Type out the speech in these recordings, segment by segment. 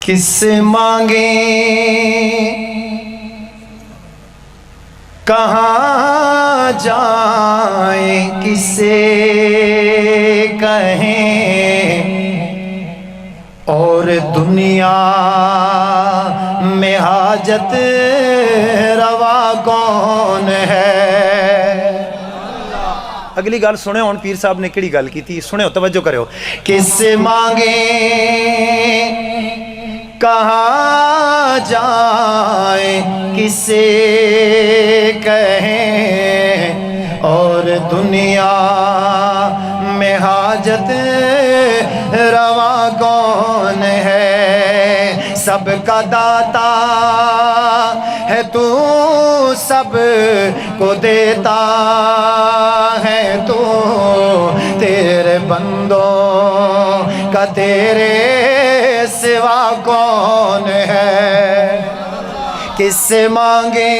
کس سے مانگیں کہاں جائیں کس سے کہیں اور دنیا میں حاجت روا کون ہے. اگلی گل سنے ہون پیر صاحب نے کیڑی گل کی تھی سنے ہو توجہ کرے ہو. کس سے مانگیں کہاں جائیں کس سے کہیں اور دنیا میں حاجت روا کون ہے. سب کا داتا ہے تو سب کو دیتا ہے تو تیرے بندوں کا تیرے سوا کون ہے. کس سے مانگیں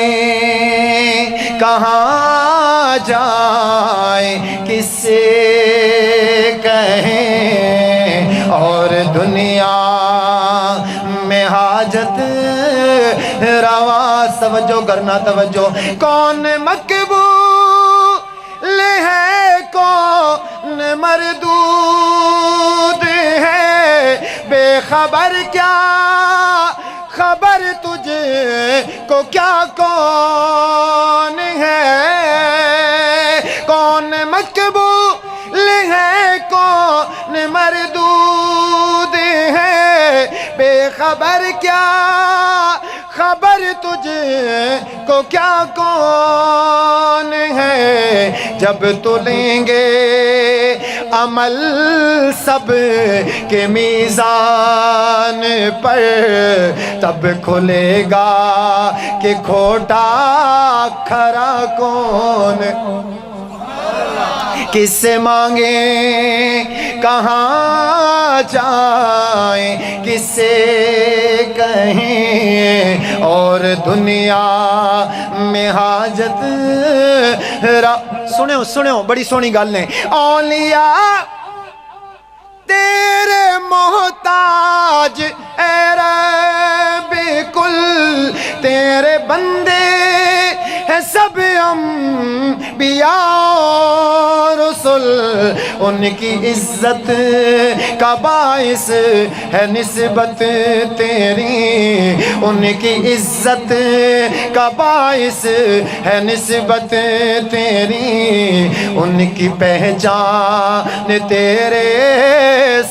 کہاں جائیں کس سے کہیں اور دنیا میں حاجت روا. توجہ کرنا توجہ. کون مقبول ہے کون مردود ہے بے خبر کیا خبر تجھے کو کیا کون ہے. کون مقبول ہے کون مردود ہے بے خبر کیا خبر تجھے کو کیا کون ہے. جب تو لیں گے عمل سب کے میزان پر تب کھلے گا کہ کھوٹا کھرا کون. کس سے مانگیں کہاں جائیں کس سے کہیں اور دنیا میں حاجت سنے ہو بڑی سونی گل نے. اولیاء تیرے محتاج اے رب کل تیرے بندے ہیں سب انبیاء رسول. ان کی عزت کا باعث ہے نسبت تیری ان کی عزت کا باعث ہے نسبت تیری. ان کی پہچان تیرے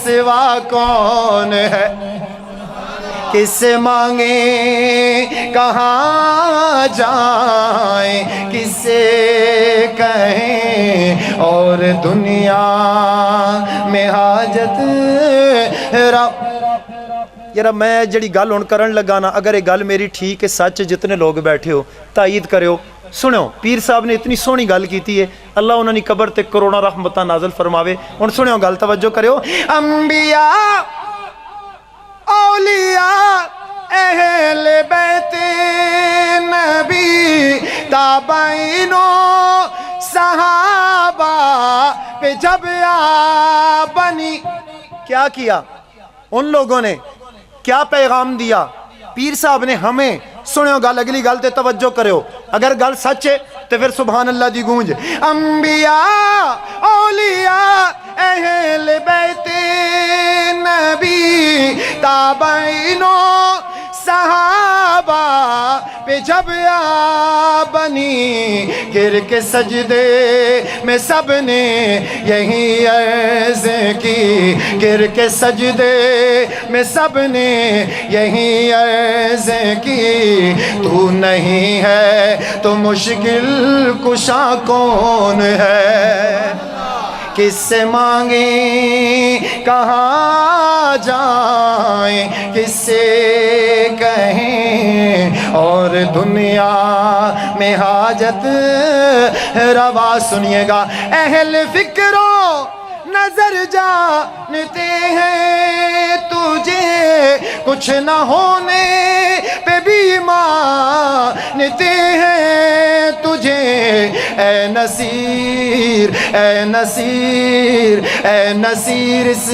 سوا کون ہے. کس سے مانگیں کہاں جائیں کس سے کہیں اور دنیا میں حاجت یار میں جڑی گل ہن کرن لگا نا اگر یہ گل میری ٹھیک ہے سچ جتنے لوگ بیٹھے ہو تائید کرو. سنو پیر صاحب نے اتنی سونی گل کی ہے اللہ انہوں نے قبر تے کروڑا رحمتہ نازل فرماوے. ہن سنو گل توجہ کرو. انبیاء اولیاء اہل بیت نبی تابعینوں صحابہ پہ جب بنی کیا کیا ان لوگوں نے کیا پیغام دیا پیر صاحب نے ہمیں. سنو گل اگلی گل تے توجہ کرو اگر گل سچ ہے تو پھر سبحان اللہ دی گونج. انبیاء اولیاء اہل بیت نبی تابعینوں صحابہ پہ جب بنی گر کے سجدے میں سب نے یہی عرض کی گر کے سجدے میں سب نے یہی عرض کی تو نہیں ہے تو مشکل کشا کون ہے. کس سے مانگیں کہاں جائیں کس سے کہیں اور دنیا میں حاجت روا. سنیے گا اہل فکروں نظر جانتے ہیں تجھے کچھ نہ ہونے پہ بھی مانتے ہیں تجھے اے نصیر اے نصیر اے نصیر اس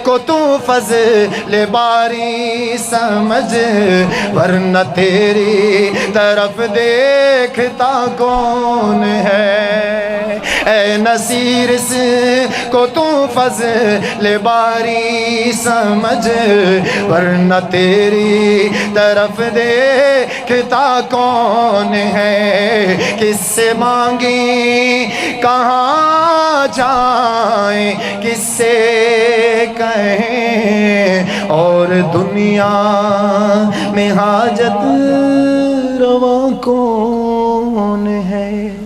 کو تو فضل باری سمجھ ورنہ تیری طرف دیکھتا کون ہے اے نصیر اس کو تو فضل باری سمجھ ورنہ تیری طرف دیکھتا کون ہے کس سے مانگیں کہاں جائیں کس سے کہیں اور دنیا میں حاجت رواں کون ہے